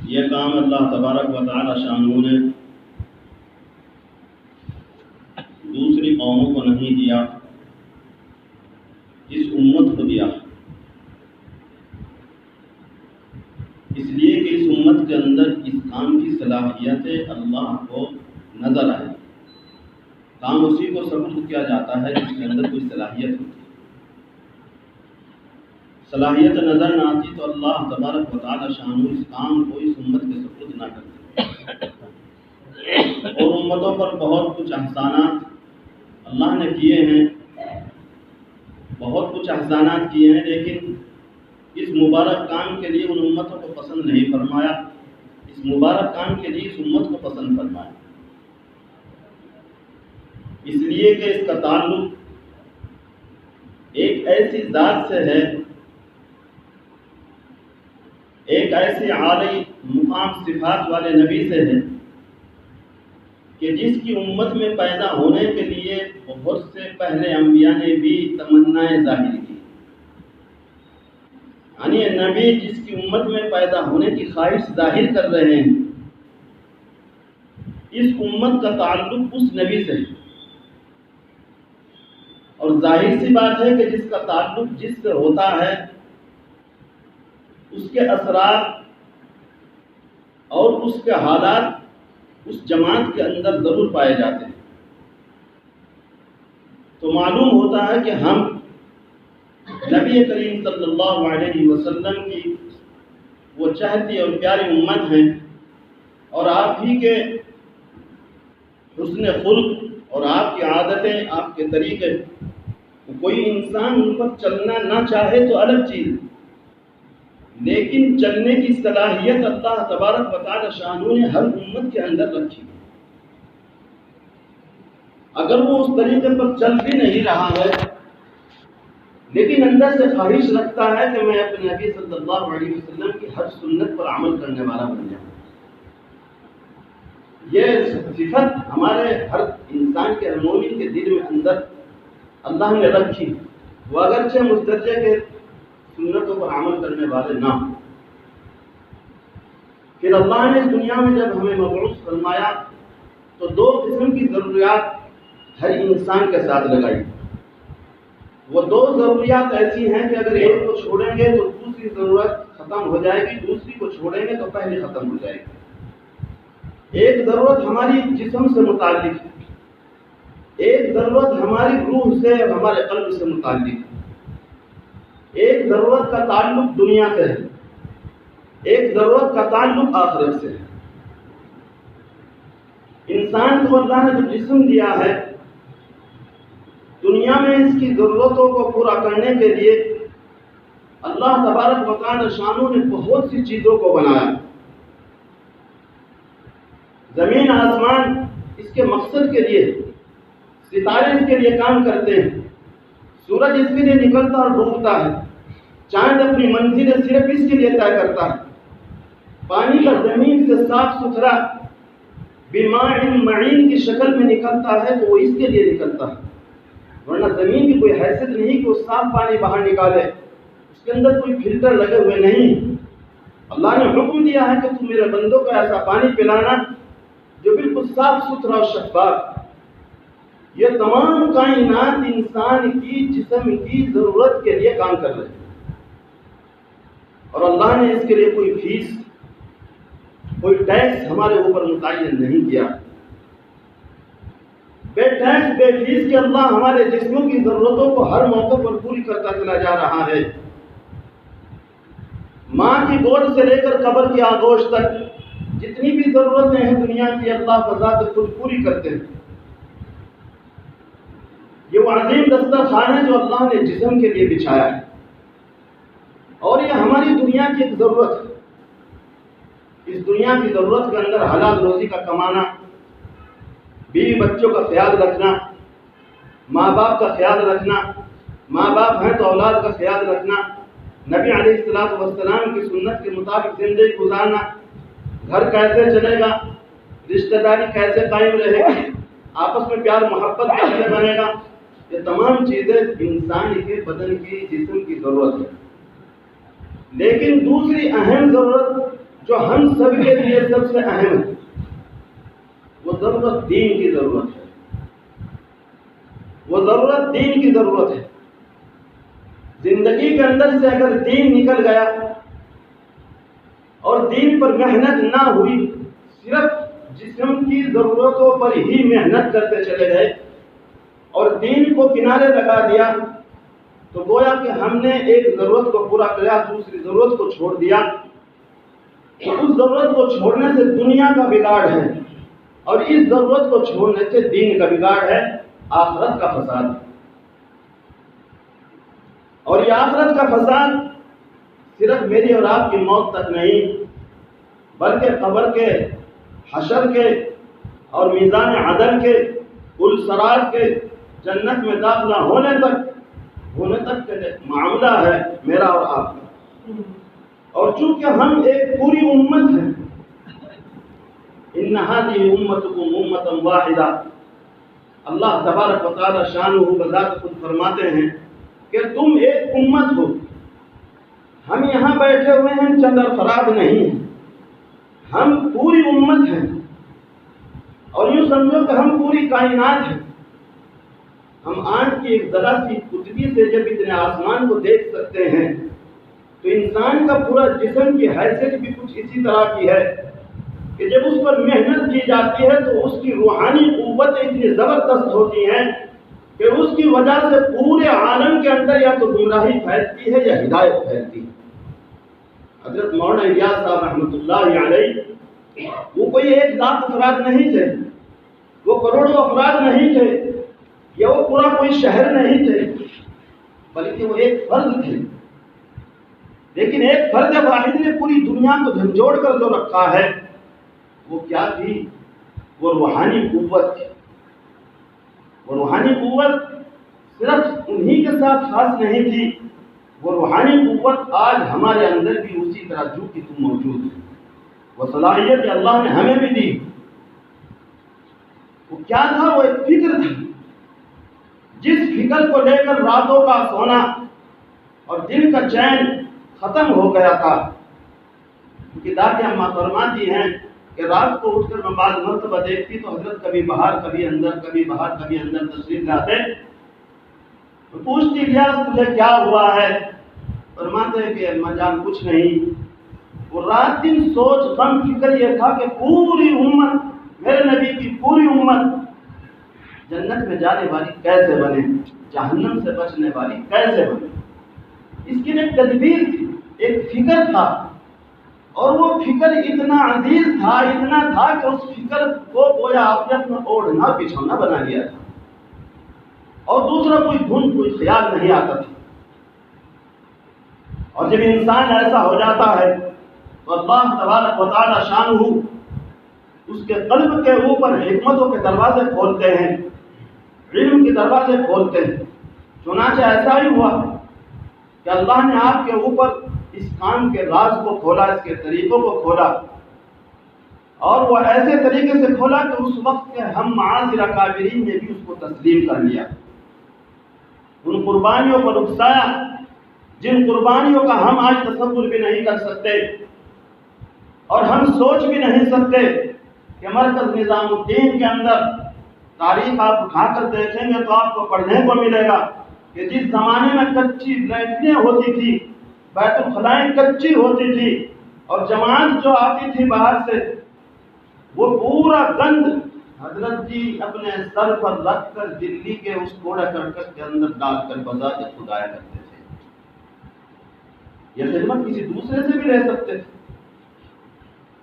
یہ کام اللہ تبارک و تعالی شانہ نے دوسری قوموں کو نہیں دیا، اس امت کو دیا، اس لیے کہ اس امت کے اندر اس کام کی صلاحیتیں اللہ کو نظر آئے۔ کام اسی کو سپرد کیا جاتا ہے جس کے اندر کوئی صلاحیت ہوتی ہے۔ صلاحیت نظر نہ آتی تو اللہ تبارک و تعالی شانہ اس کام کو اس امت کے سپرد نہ کرتے۔ اور امتوں پر بہت کچھ احسانات اللہ نے کیے ہیں، بہت کچھ احسانات کیے ہیں، لیکن اس مبارک کام کے لیے ان امتوں کو پسند نہیں فرمایا، اس مبارک کام کے لیے اس امت کو پسند فرمایا، اس لیے کہ اس کا تعلق ایک ایسی ذات سے ہے، ایک ایسے عالی مقام صفات والے نبی سے ہے کہ جس کی امت میں پیدا ہونے کے لیے بہت سے پہلے انبیاء نے بھی تمنائیں ظاہر کی، یعنی نبی جس کی امت میں پیدا ہونے کی خواہش ظاہر کر رہے ہیں، اس امت کا تعلق اس نبی سے ہے۔ اور ظاہر سی بات ہے کہ جس کا تعلق جس سے ہوتا ہے اس کے اثرات اور اس کے حالات اس جماعت کے اندر ضرور پائے جاتے ہیں۔ تو معلوم ہوتا ہے کہ ہم نبی کریم صلی اللہ علیہ وسلم کی وہ چاہتی اور پیاری امت ہیں، اور آپ ہی کے حسن خلق اور آپ کی عادتیں، آپ کے طریقے، کوئی انسان ان پر چلنا نہ چاہے تو الگ چیز، لیکن چلنے کی صلاحیت اللہ تبارک و تعالی شانہ نے ہر امت کے اندر رکھی۔ اگر وہ اس طریقے پر چل بھی نہیں رہا ہے لیکن اندر سے خواہش رکھتا ہے کہ میں اپنے نبی صلی اللہ علیہ وسلم کی ہر سنت پر عمل کرنے والا بن جاؤں، یہ صفت ہمارے ہر انسان کے، ہر مومن کے دل میں اندر اللہ نے رکھی، وہ اگرچہ مسترجع کے سنتوں پر عمل کرنے والے نہ ہوں۔ پھر اللہ نے اس دنیا میں جب ہمیں مبعوث فرمایا تو دو قسم کی ضروریات ہر انسان کے ساتھ لگائی۔ وہ دو ضروریات ایسی ہیں کہ اگر ایک کو چھوڑیں گے تو دوسری ضرورت ختم ہو جائے گی، دوسری کو چھوڑیں گے تو پہلی ختم ہو جائے گی۔ ایک ضرورت ہماری جسم سے متعلق ہے، ایک ضرورت ہماری روح سے اور ہمارے قلب سے متعلق ہے، ایک ضرورت کا تعلق دنیا سے ہے، ایک ضرورت کا تعلق آخرت سے ہے۔ انسان کو اللہ نے جو جسم دیا ہے، دنیا میں اس کی ضرورتوں کو پورا کرنے کے لیے اللہ تبارک و تعالی شانہ نے بہت سی چیزوں کو بنایا۔ زمین آسمان اس کے مقصد کے لیے، ستارے اس کے لیے کام کرتے ہیں، سورج اس کے لیے نکلتا اور ڈوبتا ہے، چاند اپنی منزل صرف اس کے لیے طے کرتا ہے، پانی کا زمین سے صاف ستھرا بماء معین کی شکل میں نکلتا ہے تو وہ اس کے لیے نکلتا ہے، ورنہ زمین کی کوئی حیثیت نہیں کہ وہ صاف پانی باہر نکالے، اس کے اندر کوئی فلٹر لگے ہوئے نہیں۔ اللہ نے حکم دیا ہے کہ تم میرے بندوں کو ایسا پانی پلانا جو بالکل صاف ستھرا اور شفاف۔ یہ تمام کائنات انسان کی جسم کی ضرورت کے لیے کام کر رہے ہیں، اور اللہ نے اس کے لیے کوئی فیس، کوئی ٹیکس ہمارے اوپر متعین نہیں کیا۔ بے ٹیکس بے فیس کے اللہ ہمارے جسموں کی ضرورتوں کو ہر موقع پر پوری کرتا چلا جا رہا ہے۔ ماں کی گود سے لے کر قبر کی آغوش تک جتنی بھی ضرورتیں ہیں دنیا کی، اللہ بذات خود پوری کرتے ہیں۔ یہ وہ عظیم دسترخوان ہے جو اللہ نے جسم کے لیے بچھایا ہے، اور یہ ہماری دنیا کی ایک ضرورت ہے۔ اس دنیا کی ضرورت کے اندر حلال روزی کا کمانا، بیوی بچوں کا خیال رکھنا، ماں باپ کا خیال رکھنا، ماں باپ ہیں تو اولاد کا خیال رکھنا، نبی علیہ الصلوۃ والسلام کی سنت کے مطابق زندگی گزارنا، گھر کیسے چلے گا، رشتہ داری کیسے قائم رہے گی، آپس میں پیار محبت کیسے بنے گا، یہ تمام چیزیں انسان کے بدن کی، جسم کی ضرورت ہے۔ لیکن دوسری اہم ضرورت جو ہم سب کے لیے سب سے اہم ہے، وہ ضرورت دین کی ضرورت ہے، وہ ضرورت دین کی ضرورت ہے۔ زندگی کے اندر سے اگر دین نکل گیا اور دین پر محنت نہ ہوئی، صرف جسم کی ضرورتوں پر ہی محنت کرتے چلے گئے اور دین کو کنارے لگا دیا، تو گویا کہ ہم نے ایک ضرورت کو پورا کیا، دوسری ضرورت کو چھوڑ دیا۔ تو اس ضرورت کو چھوڑنے سے دنیا کا بگاڑ ہے، اور اس ضرورت کو چھوڑنے سے دین کا بگاڑ ہے، آخرت کا فساد ہے۔ اور یہ آخرت کا فساد صرف میری اور آپ کی موت تک نہیں، بلکہ قبر کے، حشر کے اور میزان عدل کے، کل سرات کے، جنت میں داخلہ ہونے تک کا معاملہ ہے میرا اور آپ کا۔ اور چونکہ ہم ایک پوری امت ہیں، ان هذه امتکم امۃ واحدہ، اللہ تبارک و تعالی شانہ بذات خود فرماتے ہیں کہ تم ایک امت ہو۔ ہم یہاں بیٹھے ہوئے ہیں چند افراد نہیں ہیں، ہم پوری امت ہیں، اور یوں سمجھو کہ ہم پوری کائنات ہیں۔ ہم آنکھ کی ایک ذرا سی قطبی سے جب اتنے آسمان کو دیکھ سکتے ہیں، تو انسان کا پورا جسم کی حیثیت بھی کچھ اسی طرح کی ہے کہ جب اس پر محنت کی جاتی ہے تو اس کی روحانی قوتیں اتنی زبردست ہوتی ہیں کہ اس کی وجہ سے پورے عالم کے اندر یا تو گمراہی پھیلتی ہے یا ہدایت پھیلتی ہے۔ حضرت مولانا الیاس صاحب رحمۃ اللہ علیہ، وہ کوئی 1,00,000 افراد نہیں تھے، وہ کروڑوں افراد نہیں تھے، یا وہ پورا کوئی شہر نہیں تھے، بلکہ وہ ایک فرد تھے۔ لیکن ایک فرد واحد نے پوری دنیا کو جھنجھوڑ کر جو رکھا ہے، وہ کیا تھی؟ وہ روحانی قوت تھی۔ وہ روحانی قوت صرف انہی کے ساتھ خاص نہیں تھی، وہ روحانی قوت آج ہمارے اندر بھی اسی طرح جو کہ تم موجود ہے۔ وہ صلاحیت اللہ نے ہمیں بھی دی۔ وہ کیا تھا؟ وہ ایک فکر تھی، جس فکر کو لے کر راتوں کا سونا اور دل کا چین ختم ہو گیا تھا۔ کیونکہ دادی اماں فرماتی ہیں کہ رات کو اٹھ کر میں بعض مرتبہ دیکھتی تو حضرت کبھی باہر کبھی اندر، کبھی باہر کبھی اندر تشریف لاتے، تو پوچھتی الیاس تجھے کیا ہوا ہے؟ فرماتے ہیں کہ اماں جان کچھ نہیں۔ وہ رات دن سوچ غم فکر یہ تھا کہ پوری امت، میرے نبی کی پوری امت جنت میں جانے والی کیسے بنے، جہنم سے بچنے والی کیسے بنے۔ اس کی ایک تدبیر تھی، ایک فکر تھا، اور وہ فکر اتنا عزیز تھا، اتنا تھا کہ اس فکر کو گویا آپ نے اپنا اوڑھنا بچھونا بنا لیا تھا، اور دوسرا کوئی دھن، کوئی خیال نہیں آتا تھا۔ اور جب انسان ایسا ہو جاتا ہے تو اللہ تبارک و تعالی شانہ اس کے قلب کے اوپر حکمتوں کے دروازے کھولتے ہیں، علم کے دروازے کھولتے ہیں۔ چنانچہ ایسا ہی ہوا کہ اللہ نے آپ کے اوپر اس کام کے راز کو کھولا، اس کے طریقوں کو کھولا، اور وہ ایسے طریقے سے کھولا کہ اس وقت کے ہم معاصر اکابرین نے بھی اس کو تسلیم کر لیا، ان قربانیوں کو رخصایا جن قربانیوں کا ہم آج تصور بھی نہیں کر سکتے، اور ہم سوچ بھی نہیں سکتے کہ مرکز نظام الدین کے اندر تاریخ آپ اٹھا کر دیکھیں گے تو آپ کو پڑھنے کو ملے گا کہ جس زمانے میں کچی لیٹریں ہوتی تھی، بیت الخلائیں کچی ہوتی تھی، اور جماعت جو آتی تھی باہر سے، وہ پورا گند حضرت جی اپنے سر پر رکھ کر دلی کے اس کوڑا کرکٹ کے اندر ڈال کر بذات خدایا کرتے تھے۔ یہ خدمت کسی دوسرے سے بھی رہ سکتے تھے،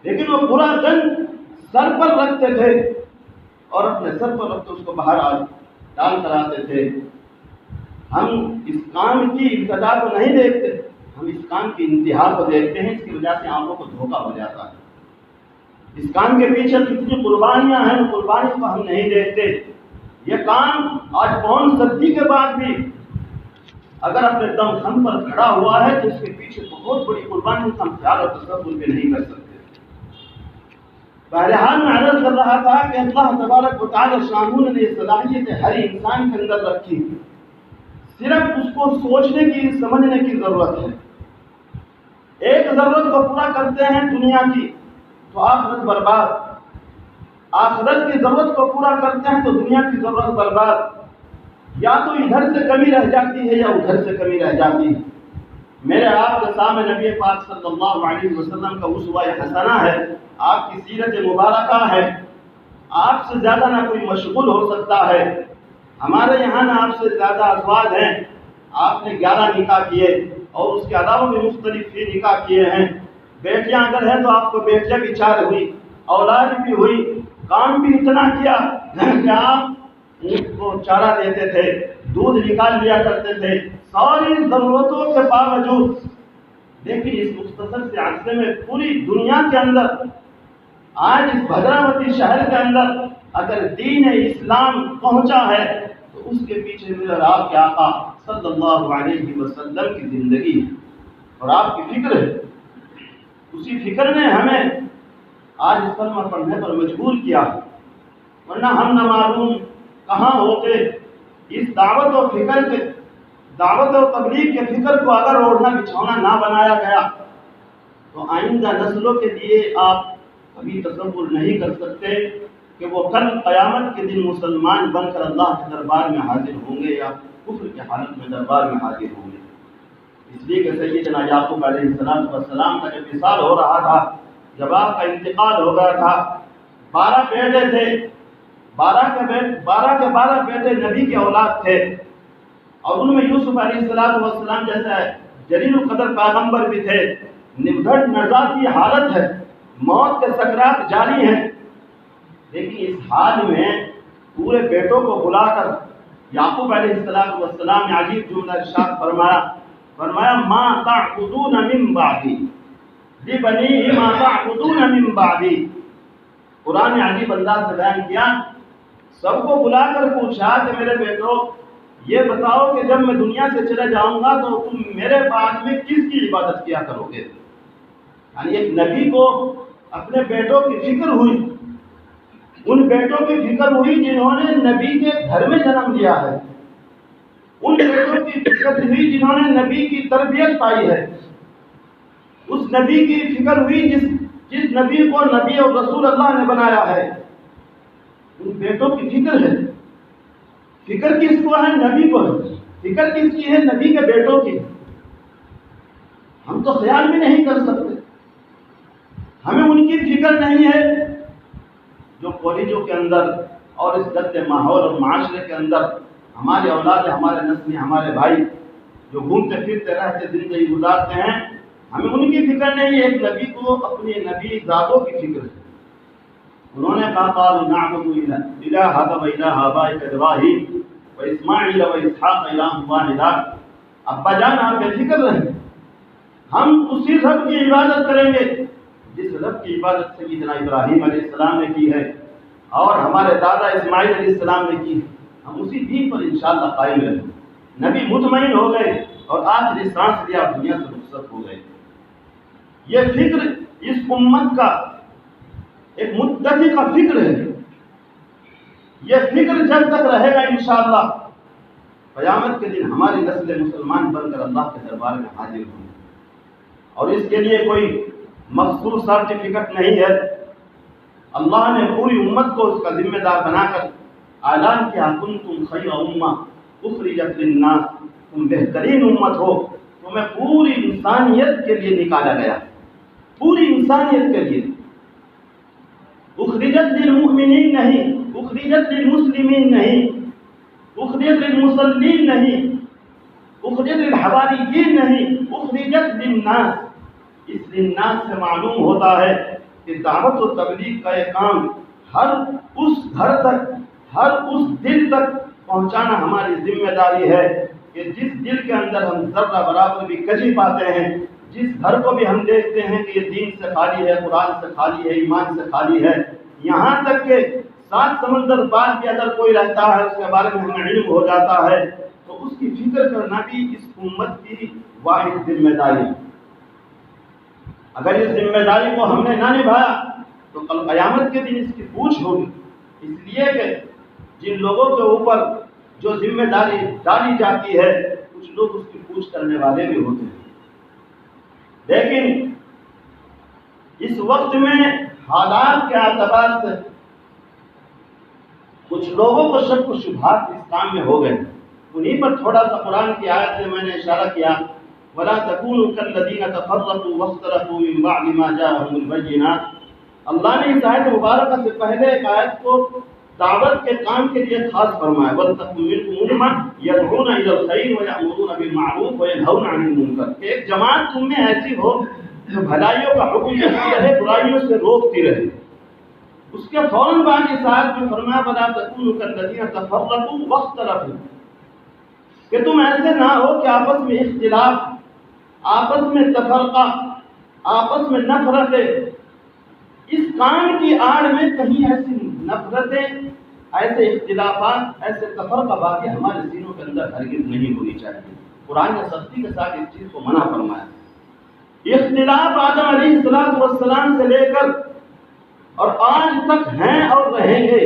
لیکن وہ پورا گند سر پر رکھتے تھے اور اپنے سر پر رکھ کر اس کو باہر ڈال کر آتے تھے۔ ہم اس کام کی ابتدا کو نہیں دیکھتے، ہم اس کام کی انتہا کو دیکھتے ہیں، اس کی وجہ سے آنکھوں کو دھوکہ ہو جاتا ہے۔ اس کام کے پیچھے کتنی قربانیاں ہیں، ان قربانیوں کو ہم نہیں دیکھتے۔ یہ کام آج 5 صدی کے بعد بھی اگر اپنے دم خم پر کھڑا ہوا ہے تو اس کے پیچھے بہت بڑی قربانی کا ہم خیال اور تصور بھی نہیں کر سکتے۔ بہرحال میں عرض کر رہا تھا کہ اللہ تبارک و تعالی شانہ نے یہ صلاحیت ہر انسان کے اندر رکھی، صرف اس کو سوچنے کی، سمجھنے کی ضرورت ہے۔ ایک ضرورت کو پورا کرتے ہیں دنیا کی تو آخرت برباد، آخرت کی ضرورت کو پورا کرتے ہیں تو دنیا کی ضرورت برباد، یا تو ادھر سے کمی رہ جاتی ہے یا ادھر سے کمی رہ جاتی ہے۔ میرے آپ کے سامنے نبی پاک صلی اللہ علیہ وسلم کا اسوہ حسنہ ہے، آپ کی سیرت مبارکہ ہے، آپ سے زیادہ نہ کوئی مشغول ہو سکتا ہے۔ ہمارے یہاں نہ آپ سے زیادہ ازواج ہیں، آپ نے 11 نکاح کیے اور اس کے علاوہ بھی مختلف ہی نکاح کیے ہیں۔ بیٹیاں اگر ہیں تو آپ کو بیٹیاں بھی 4 ہوئی، اولاد بھی ہوئی، کام بھی اتنا کیا کہ آپ ان کو چارہ دیتے تھے، دودھ نکال لیا کرتے تھے، ساری ضرورتوں کے باوجود۔ لیکن اس مختصر سے عرصے میں پوری دنیا کے اندر، آج اس بھدراوتی شہر کے اندر اگر دین اسلام پہنچا ہے تو اس کے پیچھے میرے آپ کے آقا صلی اللہ علیہ وسلم کی زندگی ہے اور آپ کی فکر ہے۔ اسی فکر نے ہمیں آج اس کلمہ پڑھنے پر مجبور کیا، ورنہ ہم نہ معلوم کہاں ہوتے۔ اس دعوت و فکر کے، دعوت و تبلیغ کے فکر کو اگر اوڑھنا بچھونا نہ بنایا گیا تو آئندہ نسلوں کے لیے آپ کبھی تصور نہیں کر سکتے کہ وہ کل قیامت کے دن مسلمان بن کر اللہ کے دربار میں حاضر ہوں گے یا کفر کی حالت میں دربار میں حاضر ہوں گے۔ اس لیے کہ سیدنا یعقوب علیہ السلام کا جب وصال ہو رہا تھا، جب آپ کا انتقال ہو گیا تھا، 12 بیٹے تھے، 12 کے 12 بیٹے نبی کے اولاد تھے، اور ان میں یوسف علیہ السلام جیسا جلیل القدر پیغمبر بھی تھے۔ نبھڑ نزاع کی حالت ہے، موت کے سکرات جاری ہیں، لیکن اس حال میں پورے بیٹوں کو بلا کر یعقوب علیہ السلام نے عجیب جملہ ارشاد فرمایا ما تعبدون من بعدی لبنی ما تعبدون من بعدی۔ قرآن نے عجیب انداز سے بیان کیا، سب کو بلا کر پوچھا کہ میرے بیٹوں یہ بتاؤ کہ جب میں دنیا سے چلے جاؤں گا تو تم میرے بعد میں کس کی عبادت کیا کرو گے؟ یعنی ایک نبی کو اپنے بیٹوں کی فکر ہوئی، ان بیٹوں کی فکر ہوئی جنہوں نے نبی کے گھر میں جنم لیا ہے، ان بیٹوں کی فکر ہوئی جنہوں نے نبی کی تربیت پائی ہے، اس نبی کی فکر ہوئی جس نبی کو نبی اور رسول اللہ نے بنایا ہے، ان بیٹوں کی فکر ہے۔ فکر کس کو ہے؟ نبی کو ہے۔ فکر کس کی ہے؟ نبی کے بیٹوں کی۔ ہم تو خیال بھی نہیں کر سکتے، ہمیں ان کی فکر نہیں ہے جو کالجوں کے اندر اور اس گند ماحول اور معاشرے کے اندر ہمارے اولاد، ہمارے نسل، ہمارے بھائی جو گھومتے پھرتے رہتے زندگی گزارتے ہیں، ہمیں ان کی فکر نہیں ہے۔ ایک نبی کو اپنے نبی ذاتوں کی فکر ہے۔ انہوں نے کہا قالوا نعبد الہک و الہ آبائک ابراہیم و اسماعیل و اسحاق الہ واحد۔ ابا جان آپ بے فکر رہیں، ہم اسی رب کی عبادت کریں گے جس رب کی عبادت سیدنا ابراہیم علیہ السلام نے کی ہے اور ہمارے دادا اسماعیل علیہ السلام نے کی ہے، ہم اسی دین پر انشاءاللہ قائم رہیں گے۔ نبی مطمئن ہو گئے اور آخری سانس لیا، دنیا سے رخصت ہو گئے۔ یہ فکر اس امت کا ایک متفقہ فکر ہے۔ یہ فکر جب تک رہے گا انشاءاللہ قیامت کے دن ہماری نسل مسلمان بن کر اللہ کے دربار میں حاضر ہوں گے۔ اور اس کے لیے کوئی مخصوص سرٹیفکیٹ نہیں ہے، اللہ نے پوری امت کو اس کا ذمہ دار بنا کر اعلان کیا کنتم خیر امہ اخرجت للناس، تم بہترین امت ہو، تمہیں پوری انسانیت کے لیے نکالا گیا، پوری انسانیت کے لیے۔ اخرجت للمؤمنین نہیں، اخرجت للمسلمین نہیں، اخرجت للمصلین نہیں، اخرجت للحواریین نہیں، اخرجت للناس۔ اس للناس سے معلوم ہوتا ہے کہ دعوت و تبلیغ کا یہ کام ہر اس گھر تک، ہر اس دل تک پہنچانا ہماری ذمہ داری ہے کہ جس دل کے اندر ہم ذرہ برابر بھی کجی پاتے ہیں، جس گھر کو بھی ہم دیکھتے ہیں کہ یہ دین سے خالی ہے، قرآن سے خالی ہے، ایمان سے خالی ہے، یہاں تک کہ 7 سمندر پار بھی اگر کوئی رہتا ہے اس کے بارے میں ہمیں علم ہو جاتا ہے، تو اس کی فکر کرنا بھی اس امت کی واحد ذمہ داری ہے۔ اگر اس ذمہ داری کو ہم نے نہ نبھایا تو کل قیامت کے دن اس کی پوچھ ہوگی۔ اس لیے کہ جن لوگوں کے اوپر جو ذمہ داری ڈالی جاتی ہے، کچھ لوگ اس کی پوچھ کرنے والے بھی ہوتے ہیں۔ لیکن اس وقت میں حالات کے اعتبار سے کچھ لوگوں کو شک و شبہات اس کام میں ہو گئے. انہیں پر تھوڑا سا قرآن کی آیت سے میں نے اشارہ کیا، وَلَا تَكُونُوا كَالَّذِينَ تَفَرَّقُوا وَاخْتَلَفُوا مِن بَعْدِ مَا جَاءَهُمُ الْبَيِّنَاتُ. اللہ نے اس آیت مبارکہ سے پہلے ایک آیت کو دعوت کے کام کے لیے خاص فرمایا، وَلْتَكُن مِنكُمْ أُمَّةٌ يَدْعُونَ إِلَى الْخَيْرِ وَيَأْمُرُونَ بِالْمَعْرُوفِ وَيَنْهَوْنَ عَنِ الْمُنكَرِ. ایک جماعت تم میں ایسی ہو جو بھلائیوں کا حکم دیتی رہے، برائیوں سے روکتی رہے. اس کے فوراً بعد اس آیت میں فرمایا وَلَا تَكُونُوا كَالَّذِينَ تَفَرَّقُوا وَاخْتَلَفُوا، کہ تم ایسے نہ ہو کہ آپس میں اختلاف، آپس میں تفرقہ، آپس میں نفرتیں، اس کام کی آڑ میں کہیں ایسی نفرتیں، ایسے اختلافات، ایسے تفرقہ باقی ہمارے سینوں کے اندر ہرگز نہیں ہونی چاہیے. قرآن نے سختی کے ساتھ اس چیز کو منع فرمایا. اختلاف آدم علیہ السلام سے لے کر اور آج تک ہیں اور رہیں گے.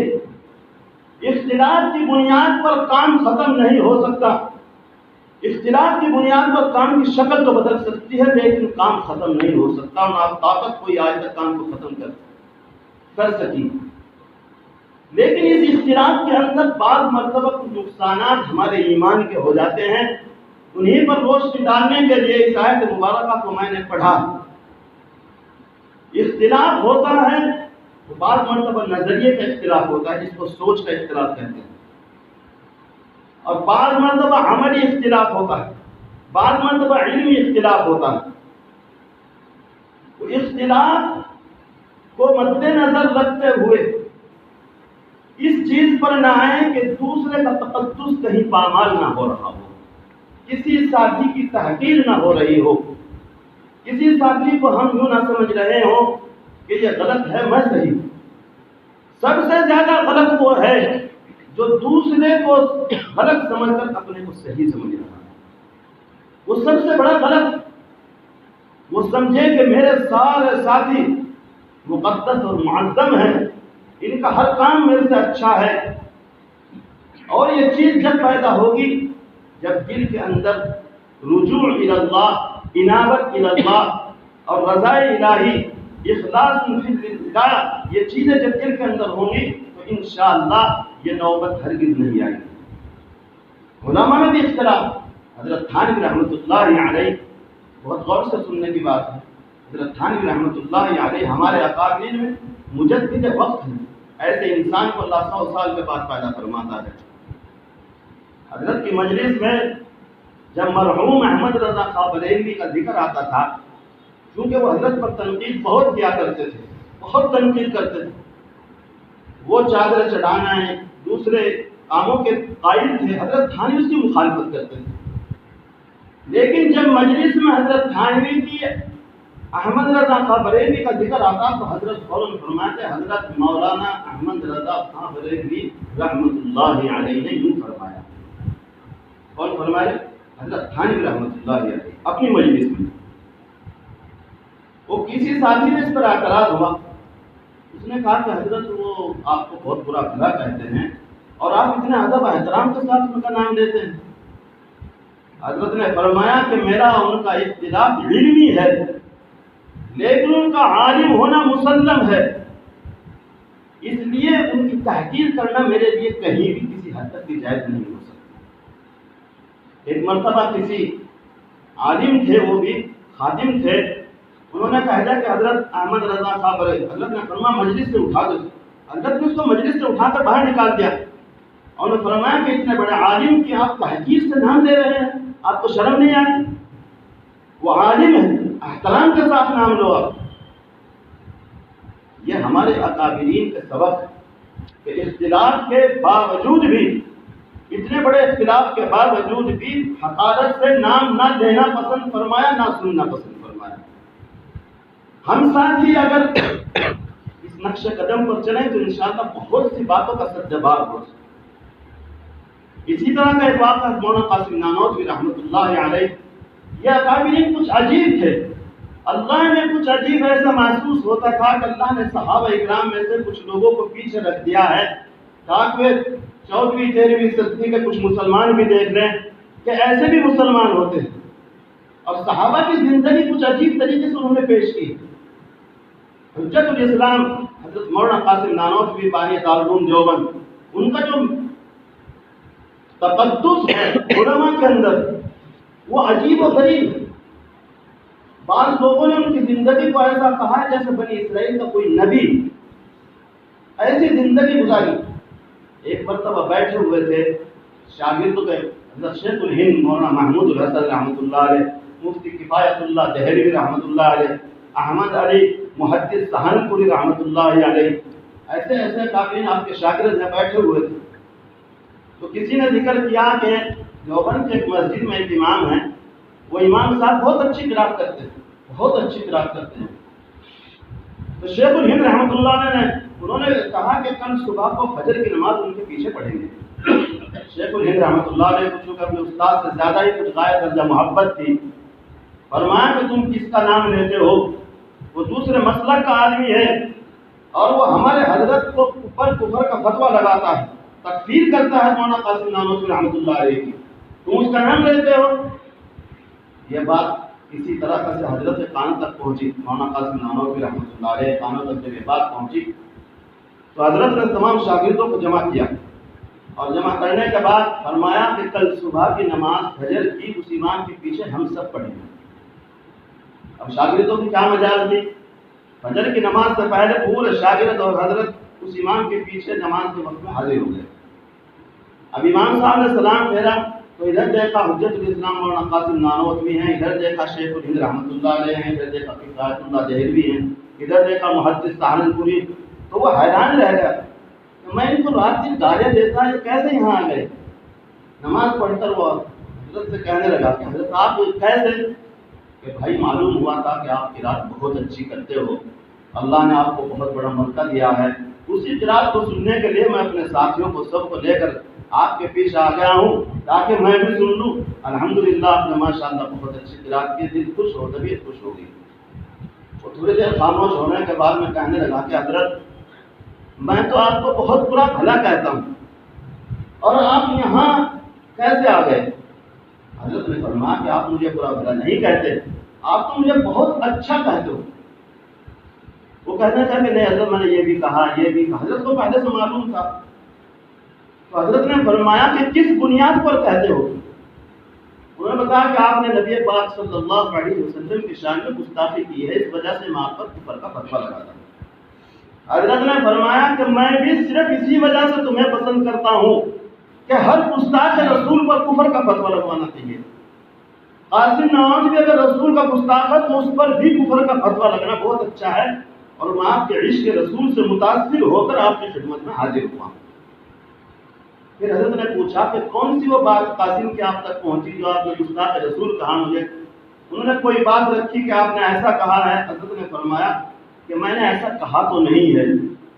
اختلاف کی بنیاد پر کام ختم نہیں ہو سکتا. اختلاف کی بنیاد پر کام کی شکل تو بدل سکتی ہے لیکن کام ختم نہیں ہو سکتا. اور آپ طاقت کوئی آج تک کام کو ختم کر سکی. لیکن اس اختلاف کے اندر بعض مرتبہ کچھ نقصانات ہمارے ایمان کے ہو جاتے ہیں. انہیں پر روشنی ڈالنے کے لیے اس آیت مبارکہ کو میں نے پڑھا. اختلاف ہوتا ہے تو بعض مرتبہ نظریے کا اختلاف ہوتا ہے جس کو سوچ کا اختلاف کہتے ہیں، اور بعض مرتبہ عملی اختلاف ہوتا ہے، بعض مرتبہ علمی اختلاف ہوتا ہے. تو اختلاف کو مد نظر رکھتے ہوئے اس چیز پر نہ آئے کہ دوسرے کا تقدس کہیں پامال نہ ہو رہا ہو، کسی ساتھی کی تحقیر نہ ہو رہی ہو، کسی ساتھی کو ہم یوں نہ سمجھ رہے ہوں کہ یہ غلط ہے میں صحیح. سب سے زیادہ غلط وہ ہے جو دوسرے کو غلط سمجھ کر اپنے کو صحیح سمجھ رہا ہے. وہ سب سے بڑا غلط. وہ سمجھے کہ میرے سارے ساتھی مقدس اور معظم ہیں، ان کا ہر کام میرے سے اچھا ہے. اور یہ چیز جب پیدا ہوگی جب دل کے اندر رجوع الی اللہ، انابت الی اللہ اور رضا الہی، اخلاص فی اللہ، یہ چیزیں جب دل کے اندر ہوں گی تو انشاءاللہ یہ نوبت ہرگز نہیں آئے گی. علماء میں بھی اختلاف. حضرت تھانوی رحمۃ اللہ علیہ، بہت غور سے سننے کی بات ہے، حضرت تھانوی رحمۃ اللہ علیہ ہمارے اکابرین میں مجدد وقت ہیں. ایسے انسان کو اللہ 100 سال کے بعد پیدا فرماتا ہے. حضرت کی مجلس میں جب مرحوم احمد رضا خان بریلوی کا ذکر آتا تھا، کیونکہ وہ حضرت پر تنقید بہت کیا کرتے تھے، بہت تنقید کرتے تھے. وہ چادر چڑھانا ہے، دوسرے کاموں کے قائل تھے. حضرت تھانوی اس کی مخالفت کرتے تھے. لیکن جب مجلس میں حضرت تھانوی کی احمد رضا خان بریلوی کا ذکر آتا تو حضرت فوراً فرماتے حضرت مولانا احمد رضا خان بریلوی رحمۃ اللہ علیہ نے یوں فرمایا. کون فرمائے؟ حضرت تھانوی رحمۃ اللہ علیہ اپنی مجلس میں. وہ کسی ساتھی نے اس پر اعتراض ہوا. اس نے کہا کہ حضرت وہ آپ کو بہت برا بھلا کہتے ہیں اور آپ اتنے ادب احترام کے ساتھ ان کا نام لیتے ہیں. حضرت نے فرمایا کہ میرا ان کا اختلاف علمی ہے لیکن ان کا عالم ہونا مسلم ہے، اس لیے ان کی تحقیر کرنا میرے لیے کہیں بھی کسی حد تک بھی جائز نہیں ہو سکتا. ایک مرتبہ کسی عالم تھے، وہ بھی خادم تھے، انہوں نے کہا کہ حضرت احمد رضا خان بریلوی، حضرت نے فرمایا مجلس سے اٹھا دو. حضرت نے اس کو مجلس سے اٹھا کر باہر نکال دیا اور نے فرمایا کہ اتنے بڑے عالم کی آپ تحقیر سے نام دے رہے ہیں، آپ کو شرم نہیں آتی؟ وہ عالم ہے، احترام کے ساتھ نام لو. آپ یہ ہمارے اکابرین کے سبق ہے کہ اختلاف کے باوجود بھی، اتنے بڑے اختلاف کے باوجود بھی حقارت سے نام نہ لینا پسند فرمایا، نہ سننا پسند فرمایا. ہم ساتھی اگر اس نقش قدم پر چلیں تو انشاءاللہ بہت سی باتوں کا سدبار ہو. اسی طرح کا ایک واقعہ مولانا قاسم نانوتوی رحمۃ اللہ علیہ، یہ اکابرین کچھ عجیب تھے. اللہ نے کچھ عجیب ایسا محسوس ہوتا تھا کہ اللہ نے صحابہ اکرام میں سے کچھ لوگوں کو پیچھے رکھ دیا ہے تاکہ 14ویں 13ویں صدی کے کچھ مسلمان بھی دیکھ لیں کہ ایسے بھی مسلمان ہوتے ہیں اور صحابہ کی زندگی کچھ عجیب طریقے سے انہوں نے پیش کی. حجت الاسلام حضرت مولانا قاسم نانوتوی بانی دارالعلوم دیوبند، ان کا جو تقدس ہے علماء کے اندر وہ عجیب و غریب. بعض لوگوں نے ان کی زندگی کو ایسا کہا ہے جیسے بنی اسرائیل کا کوئی نبی ایسی زندگی گزاری. ایک مرتبہ بیٹھے ہوئے تھے شاگردوں کے، حضرت شیخ الہند مولانا محمود الحسن رحمۃ اللہ علیہ، مفتی کفایت اللہ دہلوی رحمۃ اللہ علیہ، احمد علی محدث سہارنپوری رحمۃ اللہ علیہ، ایسے ایسے قابلین آپ کے شاگرد ہیں بیٹھے ہوئے تھے. تو کسی نے ذکر کیا کہ دیوبند کی ایک مسجد میں ایک امام ہیں، وہ امام صاحب بہت اچھی قرات کرتے ہیں، بہت اچھی قرات کرتے ہیں. تو شیخ الہند رحمۃ اللہ علیہ نے انہوں نے کہا کہ کل صبح کو فجر کی نماز ان کے پیچھے پڑھیں گے. شیخ الہند رحمۃ اللہ علیہ کو چونکہ اپنے استاد سے زیادہ ہی کچھ غائب درجہ محبت تھی، فرمایا کہ تم کس کا نام لیتے ہو؟ وہ دوسرے مسلک کا آدمی ہے اور وہ ہمارے حضرت کو اوپر کفر کا فتویٰ لگاتا ہے، تکفیر کرتا ہے مولانا قاسم نانوتوی رحمۃ اللہ علیہ کی، تم اس کا نام لیتے ہو؟ یہ بات کسی طرح سے حضرت کے کان تک پہنچی، مولانا قاسم نانوتوی رحمۃ اللہ علیہ کانوں تک جب یہ بات پہنچی تو حضرت نے تمام شاگردوں کو جمع کیا اور جمع کرنے کے بعد فرمایا کہ کل صبح کی نماز فجر کی اس امام کے پیچھے ہم سب پڑھیں گے. اب شاگردوں کی کیا مجال تھی؟ فجر کی نماز سے پہلے پورے شاگرد اور حضرت اس امام کے پیچھے نماز کے وقت میں حاضر ہو گئے. اب امام صاحب نے سلام پھیرا تو ادھر دیکھا حجت الاسلام مولانا قاسم نانوتوی ہیں، ادھر دیکھا شیخ الہند رحمۃ اللہ علیہ ہیں، ادھر دیکھا کفایت اللہ دہلوی ہیں، ادھر دیکھا محدث سہارنپوری. تو وہ حیران رہ گیا کہ میں ان کو رات دن گالیاں دیتا ہے، کیسے یہاں آ گئے؟ نماز پڑھ کر وہ حضرت سے کہنے لگا کہ حضرت آپ کیسے؟ کہ بھائی معلوم ہوا تھا کہ آپ قرات بہت اچھی کرتے ہو، اللہ نے آپ کو بہت بڑا موقع دیا ہے، اسی قرات کو سننے کے لیے میں اپنے ساتھیوں کو سب کو لے کر آپ کے پیچھے آ گیا ہوں تاکہ میں بھی سن لوں. الحمدللہ آپ نے ماشاءاللہ بہت اچھی قرات کی، دل خوش ہو، طبیعت خوش ہو گئی. وہ تھوڑی دیر خاموش ہونے کے بعد میں کہنے لگا کہ حضرت میں تو آپ کو بہت برا بھلا کہتا ہوں اور آپ یہاں کیسے آ گئے؟ حضرت نے فرمایا کہ آپ مجھے برا بھلا نہیں کہتے، آپ تو مجھے بہت اچھا کہتے ہو. وہ کہنا تھا کہ نہیں حضرت میں نے یہ بھی کہا، یہ بھی کہا. حضرت کو پہلے سے معلوم تھا. تو حضرت نے فرمایا کہ کس بنیاد پر کہتے ہو؟ انہوں نے بتایا کہ آپ نے نبی پاک صلی اللہ علیہ وسلم کی شان میں گستاخی کی ہے، اس وجہ سے میں آپ پر کفر کا فتویٰ لگاتا ہوں. حضرت نے فرمایا کہ میں بھی صرف اسی وجہ سے تمہیں پسند کرتا ہوں کہ ہر گستاخ رسول پر کفر کا فتویٰ لگوانا چاہیے. قاسم نانوتوی اگر رسول کا گستاخ ہے تو اس پر بھی کفر کا فتویٰ لگنا بہت اچھا ہے، اور میں آپ کے عشق رسول سے متاثر ہو کر آپ کی خدمت میں حاضر ہوا. پھر حضرت نے پوچھا کہ کون سی وہ بات قاسم کی آپ تک پہنچی جو آپ نے گستاخ رسول کہا مجھے؟ انہوں نے کوئی بات رکھی کہ آپ نے ایسا کہا ہے. حضرت نے فرمایا کہ میں نے ایسا کہا تو نہیں ہے،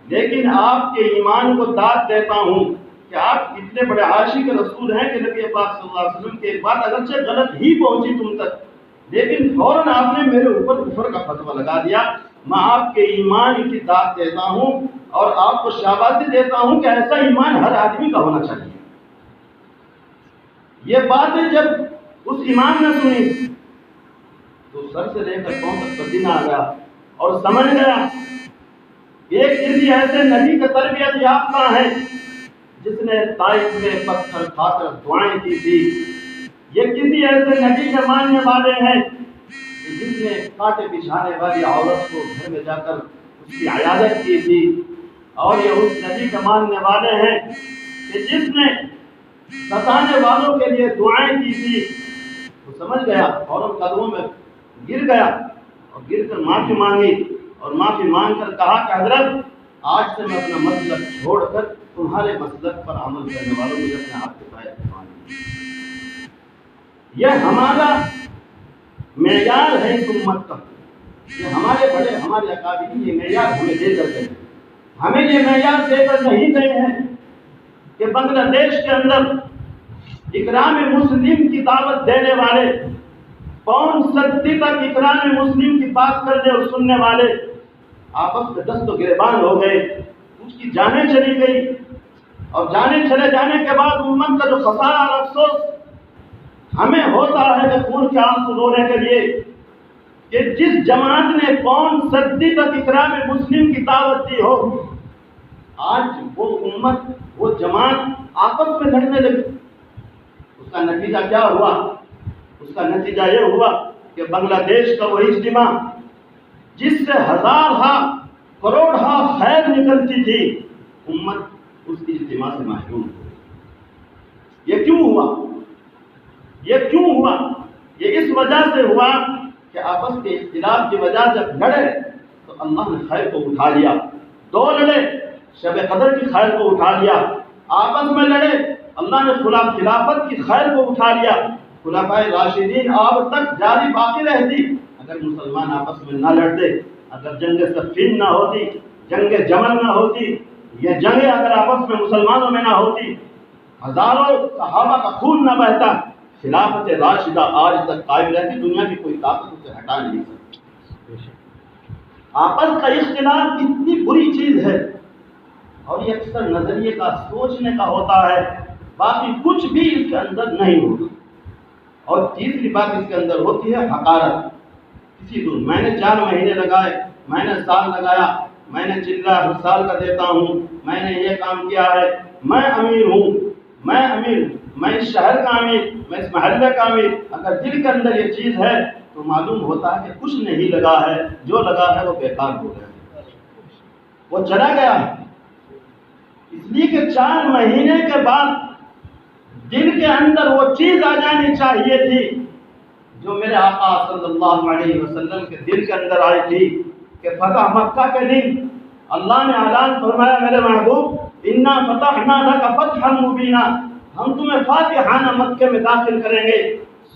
لیکن آپ کے ایمان کو داد دیتا ہوں کہ آپ اتنے بڑے عاشق رسول ہیں کہ نبی پاک صلی اللہ علیہ وسلم کی ایک بات اگرچہ غلط ہی پہنچی تم تک، لیکن فوراً آپ نے میرے اوپر کفر کا فتویٰ لگا دیا. میں آپ کے ایمان کی داد دیتا ہوں اور آپ کو شاباشی دیتا ہوں کہ ایسا ایمان ہر آدمی کا ہونا چاہیے. یہ باتیں جب اس امام نے سنی تو سر سے لے کر پاؤں تک پسینہ آ گیا اور سمجھ گیا یہ کسی ایسے نبی کا تربیت یافتہ ہے جس نے طائف میں پتھر کھا کر دعائیں کی تھی. یہ کسی ایسے نبی کے ماننے والے ہیں جس نے کانٹے بچھانے والی عورت کو گھر میں جا کر اس کی عیادت کی تھی، اور یہ اس نبی کے ماننے والے ہیں کہ جس نے ستانے والوں کے لیے دعائیں کی تھی. وہ سمجھ گیا اور ان قدموں میں گر گیا اور گر کر معافی مانگی اور معافی مانگ کر کہا کہ حضرت آج سے میں اپنا مسلک چھوڑ کر تمہارے مسلک پر عمل کرنے والوں کو اپنے ہاتھ کے پائے مانگی. یہ ہمارا معیار ہے اس امت کا، یہ ہمارے بڑے ہمارے اکابرین یہ معیار ہمیں دے کر گئے. ہمیں یہ معیار دے کر نہیں گئے ہیں کہ بنگلہ دیش کے اندر اکرام مسلم کی دعوت دینے والے، پون صدی تک اکرام مسلم کی بات کرنے اور سننے والے آپس میں دست و گریبان ہو گئے، اس کی جانیں چلی گئی، اور جانیں چلے جانے کے بعد امت کا جو خسارہ اور افسوس ہمیں ہوتا ہے کہ خون کے آنسو رونے کے لیے کہ جس جماعت نے 65 تک اکرام مسلم کی دعوت دی ہو، آج وہ امت، وہ جماعت آپس میں لڑنے لگی۔ اس کا نتیجہ کیا ہوا؟ اس کا نتیجہ یہ ہوا کہ بنگلہ دیش کا وہی اجتماع جس سے ہزارہا کروڑہا خیر نکلتی تھی، امت اس اجتماع سے محروم ہوئی۔ یہ کیوں ہوا؟ یہ کیوں ہوا؟ یہ اس وجہ سے ہوا کہ آپس کے اختلاف کی وجہ جب لڑے تو اللہ نے خیر کو اٹھا لیا۔ دو لڑے، شب قدر کی خیر کو اٹھا لیا۔ آپس میں لڑے، اللہ نے خلافت کی خیر کو اٹھا لیا۔ خلفائے راشدین آب تک جاری باقی رہتی اگر مسلمان آپس میں نہ لڑتے، اگر جنگ صفین نہ ہوتی، جنگ جمل نہ ہوتی، یہ جنگیں اگر آپس میں مسلمانوں میں نہ ہوتی، ہزاروں صحابہ کا خون نہ بہتا، خلافت راشدہ آج تک قائم رہتی، دنیا کی کوئی طاقت اسے ہٹا نہیں سکتی۔ آپس کا اختلاف اتنی بری چیز ہے، اور یہ اکثر نظریے کا، سوچنے کا ہوتا ہے، باقی کچھ بھی اس کے اندر نہیں ہوتا۔ اور تیسری بات اس کے اندر ہوتی ہے حقارت۔ کسی کو میں نے 4 مہینے لگائے، میں نے سال لگایا، میں نے چلہ ہر سال کا دیتا ہوں، میں نے یہ کام کیا ہے، میں امیر ہوں، میں امیر، میں اس شہر کا امیر، میں اس محلے کا امیر۔ اگر دل کے اندر یہ چیز ہے تو معلوم ہوتا ہے کہ کچھ نہیں لگا ہے، جو لگا ہے وہ بیکار ہو گیا، وہ چلا گیا ہے۔ اس لیے کہ 4 مہینے کے بعد دل کے اندر وہ چیز آ جانی چاہیے تھی جو میرے آقا صلی اللہ علیہ وسلم کے دل کے اندر آئی تھی کہ فتح مکہ کے دن اللہ نے اعلان فرمایا، میرے محبوب انا فتحنا لک فتحا مبینا، ہم تمہیں فاتحانہ مکے میں داخل کریں گے۔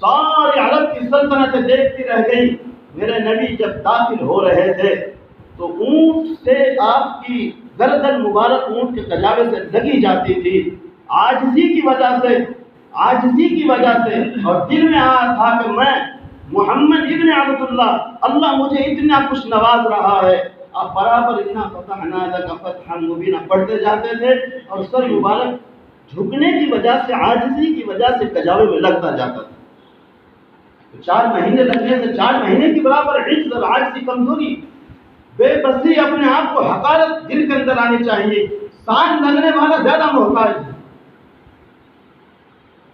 ساری عرب کی سلطنتیں دیکھتی رہ گئی۔ میرے نبی جب داخل ہو رہے تھے تو اونٹ سے آپ کی گردن مبارک اونٹ کے کجاوے سے لگی جاتی تھی، عاجزی کی وجہ سے، عاجزی کی وجہ سے، اور دل میں آیا تھا کہ میں محمد ابن عبد اللہ مجھے اتنا کچھ نواز رہا ہے۔ آپ برابر انا فتحنا لک فتحا مبینا پڑھتے جاتے تھے اور سر مبارک جھکنے کی وجہ سے، عاجزی کی وجہ سے کجاوے میں لگتا جاتا تھا۔ 4 مہینے لگنے سے 4 مہینے کی برابر عجز اور عاجزی، کمزوری، بے بسی، اپنے آپ کو حقارت دل کے اندر آنی چاہیے۔ سال لگنے والا زیادہ محتاج ہے،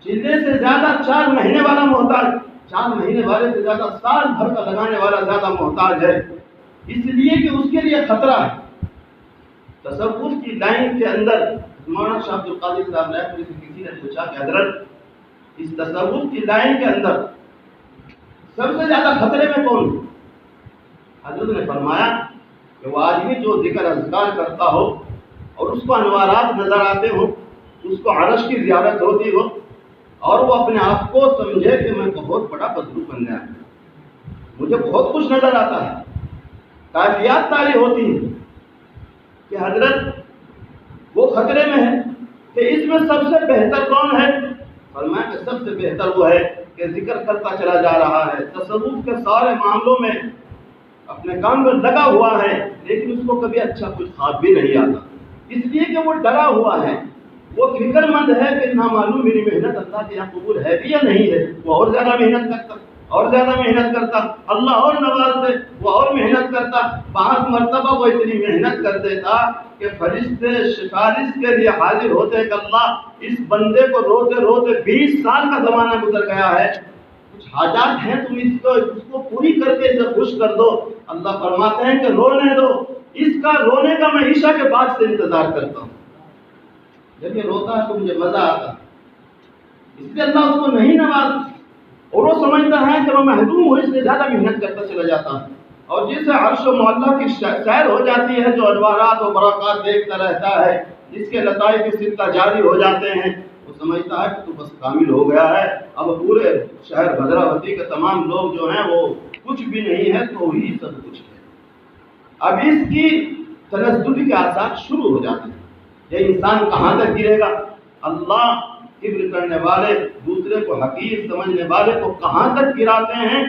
چلے سے زیادہ 4 مہینے والا محتاج، 4 مہینے والے سے زیادہ سال بھر کا لگانے والا زیادہ محتاج ہے، اس لیے کہ اس کے لیے خطرہ ہے۔ تصوف کی لائن کے اندر مولانا شاہ عبد القادر صاحب نے کسی نے پوچھا کہ حضرت اس تصوف کی لائن کے اندر سب سے زیادہ خطرے میں کون ہے؟ حضرت نے فرمایا کہ وہ آدمی جو ذکر اذکار کرتا ہو اور اس کو انوارات نظر آتے ہوں، اس کو عرش کی زیارت ہوتی ہو، اور وہ اپنے آپ کو سمجھے کہ میں بہت بڑا بدلو بن گیا، مجھے بہت کچھ نظر آتا ہے، کیفیات تاری ہوتی ہیں کہ حضرت وہ خطرے میں ہے کہ اس میں سب سے بہتر کون ہے؟ فرمایا کہ سب سے بہتر وہ ہے کہ ذکر کرتا چلا جا رہا ہے، تصوف کے سارے معاملوں میں اپنے کام میں لگا ہوا ہے، لیکن اس کو کبھی اچھا کچھ خواب بھی نہیں آتا، اس لیے کہ وہ ڈرا ہوا ہے، وہ فکر مند ہے کہ نامعلوم میری محنت اللہ کے یہاں قبول ہے بھی یا نہیں ہے۔ وہ اور زیادہ محنت کرتا، اور زیادہ محنت کرتا، اللہ اور نواز دے، وہ اور محنت کرتا۔ 5 مرتبہ وہ اتنی محنت کر دیتا کہ فرشتے سفارش کے لیے حاضر ہوتے کہ اللہ اس بندے کو روتے روتے 20 سال کا زمانہ گزر گیا ہے، کچھ حاجات ہیں تم اس کو پوری کر کے اسے خوش کر دو۔ اللہ فرماتے ہیں کہ رونے دو، اس کا رونے کا میں عشاء کے بعد سے انتظار کرتا ہوں، جب یہ روتا ہے تو مجھے مزہ آتا ہے، اس لیے اللہ اس کو نہیں نواز، اور وہ سمجھتا ہے کہ میں محروم ہوں، اس لیے زیادہ محنت کرتا چلا جاتا ہے۔ اور جس سے عرش و معلیٰ کی سیر ہو جاتی ہے، جو انوارات و برکات دیکھتا رہتا ہے، جس کے لطائف ستہ جاری ہو جاتے ہیں، وہ سمجھتا ہے کہ تو بس کامل ہو گیا ہے، اب پورے شہر بھدراوتی کے تمام لوگ جو ہیں وہ کچھ بھی نہیں ہے، تو ہی سب کچھ ہے۔ اب اس کی تنزل کے آثار شروع ہو جاتے ہیں۔ یہ انسان کہاں تک گرے گا؟ اللہ کبر کرنے والے، دوسرے کو حقیر سمجھنے والے کو کہاں تک گراتے ہیں؟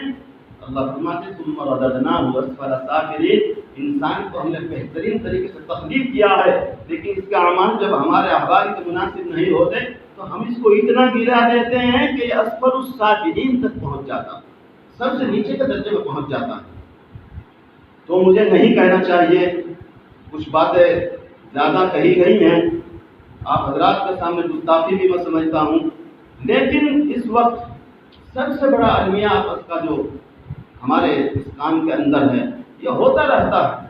اللہ فرماتے ہیں ثم رددناہ اسفل سافلین، انسان کو ہم نے بہترین طریقے سے تخلیق کیا ہے، لیکن اس کے اعمال جب ہمارے احوال کے مناسب نہیں ہوتے تو ہم اس کو اتنا گرا دیتے ہیں کہ یہ اسفل السافلین تک پہنچ جاتا، سب سے نیچے کے درجے میں پہنچ جاتا ہے۔ تو مجھے نہیں کہنا چاہیے، کچھ باتیں زیادہ کہی گئی ہیں، آپ حضرات کے سامنے گستاخی بھی میں سمجھتا ہوں، لیکن اس وقت سب سے بڑا المیہ آپس کا جو ہمارے اس کام کے اندر ہے، یہ ہوتا رہتا ہے،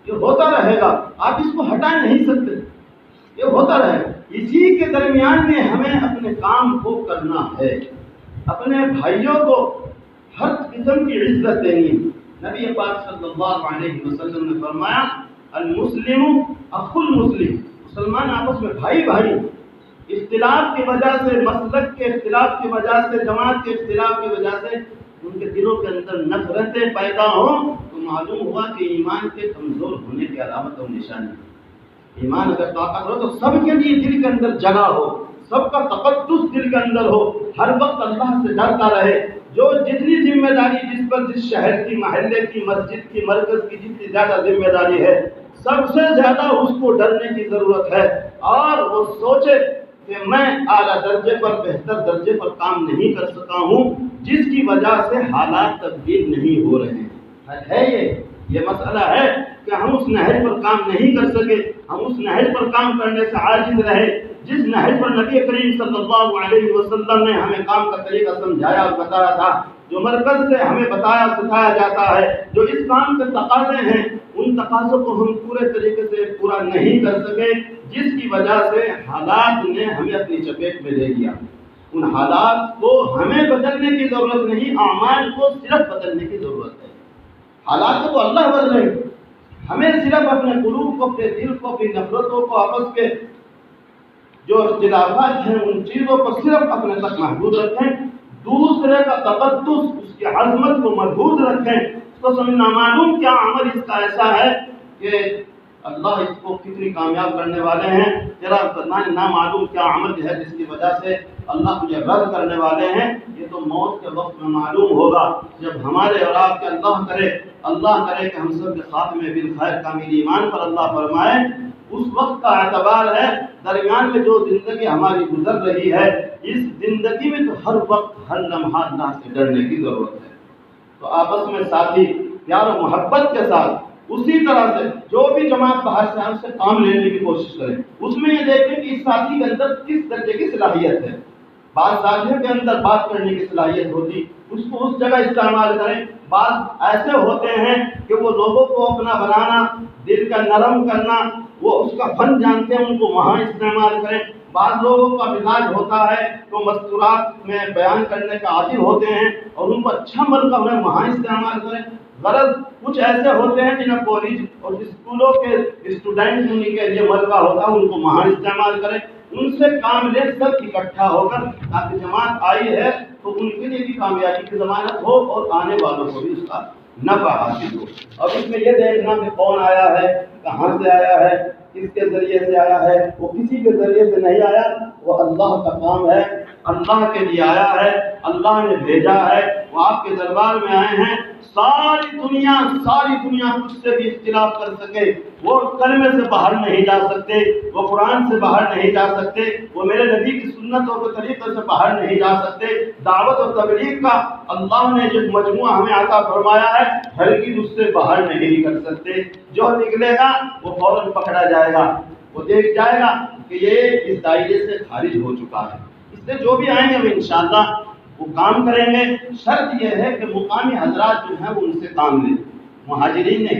یہ ہوتا رہے گا، آپ اس کو ہٹا نہیں سکتے، یہ ہوتا رہے گا۔ اسی کے درمیان میں ہمیں اپنے کام کو کرنا ہے، اپنے بھائیوں کو ہر قسم کی عزت دینی ہے۔ نبی پاک صلی اللہ علیہ وسلم نے فرمایا المسلم اخو المسلم، مسلمان آپس میں بھائی بھائی، اختلاف کی وجہ سے، مسلک کے اختلاف کی وجہ سے، جماعت کے اختلاف کی وجہ سے ان کے دلوں کے اندر نفرتیں پیدا ہوں تو معلوم ہوا کہ ایمان کے کمزور ہونے کی علامت اور نشانی ہے۔ ایمان اگر طاقت ہو تو سب کے لیے دل کے اندر جگہ ہو، سب کا تقدس دل کے اندر ہو، ہر وقت اللہ سے ڈرتا رہے، جو جتنی ذمہ داری جس پر، جس شہر کی، محلے کی، مسجد کی، مرکز کی جتنی زیادہ ذمہ داری ہے، سب سے زیادہ اس کو ڈرنے کی ضرورت ہے، اور وہ سوچے کہ میں اعلیٰ درجے پر، بہتر درجے پر کام نہیں کر سکا ہوں، جس کی وجہ سے حالات تبدیل نہیں ہو رہے ہیں۔ ہے یہ مسئلہ ہے کہ ہم اس نہج پر کام نہیں کر سکے، ہم اس نہج پر کام کرنے سے عاجز رہے، جس نہج پر نبی کریم صلی اللہ علیہ وسلم نے ہمیں کام کا طریقہ سمجھایا اور بتایا تھا، جو مرکز سے ہمیں بتایا سکھایا جاتا ہے، جو اس کام کے تقاضے ہیں، ان تقاضوں کو ہم پورے طریقے سے پورا نہیں کر سکے، جس کی وجہ سے حالات نے ہمیں اپنی چپیٹ میں لے لیا۔ ان حالات کو ہمیں بدلنے کی ضرورت نہیں، اعمال کو صرف بدلنے کی ضرورت ہے۔ حالات کو اللہ بدلے، ہمیں صرف اپنے قلوب کو، اپنے دل کو، اپنی نفرتوں کو، آپس کے جو اختلافات ہیں، ان چیزوں کو صرف اپنے تک محدود رکھیں، دوسرے کا تقدس، اس کی عظمت کو محفوظ رکھیں، اس کو سمجھنا معلوم کیا عمل اس کا ایسا ہے کہ اللہ اس کو کتنی کامیاب کرنے والے ہیں، تیرا نامعلوم کیا عمل ہے جس کی وجہ سے اللہ تجھے رد کرنے والے ہیں، یہ تو موت کے وقت میں معلوم ہوگا، جب ہمارے اور آپ کے اللہ کرے کہ ہم سب کے خاتمے بالخیر کامل ایمان پر اللہ فرمائے، اس وقت کا اعتبار ہے۔ درمیان میں جو زندگی ہماری گزر رہی ہے، اس زندگی میں تو ہر وقت، ہر لمحہ اللہ سے ڈرنے کی ضرورت ہے۔ تو آپس میں ساتھی پیار و محبت کے ساتھ، اسی طرح سے جو بھی جماعت باہر سے ہم سے کام لینے کی کوشش کریں، اس میں یہ دیکھیں کہ اس ساتھی کے اندر کس درجے کی صلاحیت ہے۔ بعض ساتھیوں کے اندر بات کرنے کی صلاحیت ہوتی، اس کو اس جگہ استعمال کریں۔ بعض ایسے ہوتے ہیں کہ وہ لوگوں کو اپنا بنانا، دل کا نرم کرنا، وہ اس کا فن جانتے ہیں، ان کو وہاں استعمال کریں۔ بعض لوگوں کا مزاج ہوتا ہے تو مستورات میں بیان کرنے کا عادی ہوتے ہیں، اور ان کو اچھا ملکہ انہیں وہاں استعمال کریں۔ غرض کچھ ایسے ہوتے ہیں جنہیں کالج اور اسکولوں کے اسٹوڈنٹ ان کے لیے ملکہ ہوتا ہے، ان کو وہاں استعمال کریں، ان سے کام لے سب اکٹھا ہو کر، تاکہ جماعت آئی ہے تو ان کے لیے بھی کامیابی کی ضمانت ہو اور آنے والوں کو بھی اس کا نفع حاصل ہو۔ اور اس میں یہ دیکھنا کہ کون آیا ہے، کہاں سے آیا ہے، کس کے ذریعے سے آیا ہے، وہ کسی کے ذریعے سے نہیں آیا، وہ اللہ کا کام ہے، اللہ کے لیے آیا ہے، اللہ نے بھیجا ہے، وہ آپ کے دربار میں آئے ہیں۔ ساری دنیا کچھ سے بھی اختلاف کر سکے، وہ کلمے سے باہر نہیں جا سکتے، وہ قرآن سے باہر نہیں جا سکتے، وہ میرے نبی کی سنتوں کے طریقے سے باہر نہیں جا سکتے۔ دعوت و تبلیغ کا اللہ نے جو مجموعہ ہمیں عطا فرمایا ہے، ہرگز اس سے باہر نہیں نکل سکتے۔ جو نکلے گا وہ فوراً پکڑا جائے گا، وہ دیکھ جائے گا کہ یہ اس دائرے سے خارج ہو چکا ہے۔ اس سے جو بھی آئیں گے وہ انشاءاللہ وہ کام کریں گے۔ شرط یہ ہے کہ مقامی حضرات جو ہیں وہ ان سے کام لیں۔ مہاجرین نے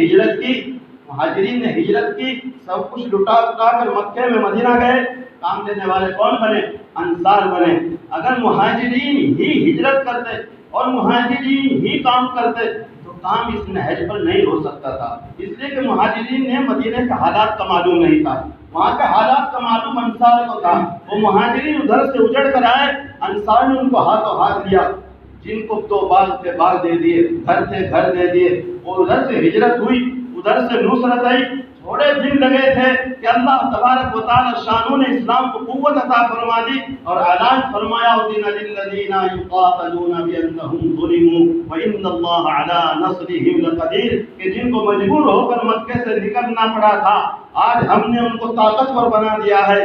ہجرت کی، سب کچھ لٹا کر مکے میں مدینہ گئے، کام لینے والے کون بنے؟ انصار بنے۔ اگر مہاجرین ہی ہجرت کرتے اور مہاجرین ہی کام کرتے تو کام اس نہج پر نہیں ہو سکتا تھا، اس لیے کہ مہاجرین نے مدینہ کے حالات کا معلوم نہیں تھا، وہاں کے حالات کا معلوم انصار کو تھا۔ وہ مہاجرین ادھر سے اجڑ کر آئے، انصار نے ان کو ہاتھوں ہاتھ لیا، جن کو تو باغ تھے باغ دے دیے، گھر تھے گھر دے دیے، اور ادھر سے ہجرت ہوئی، ادھر سے نصرت آئی۔ تھوڑے دن لگے تھے کہ اللہ تبارک و تعالی شانوں نے اسلام کو قوت عطا فرما دی اور اعلان فرمایا اذن للذین یقاتلون بانہم ظلموا وان اللہ علی نصرہم لقدیر، کہ جن کو مجبور ہو کر مکے سے نکلنا پڑا تھا، آج ہم نے ان کو طاقتور بنا دیا ہے۔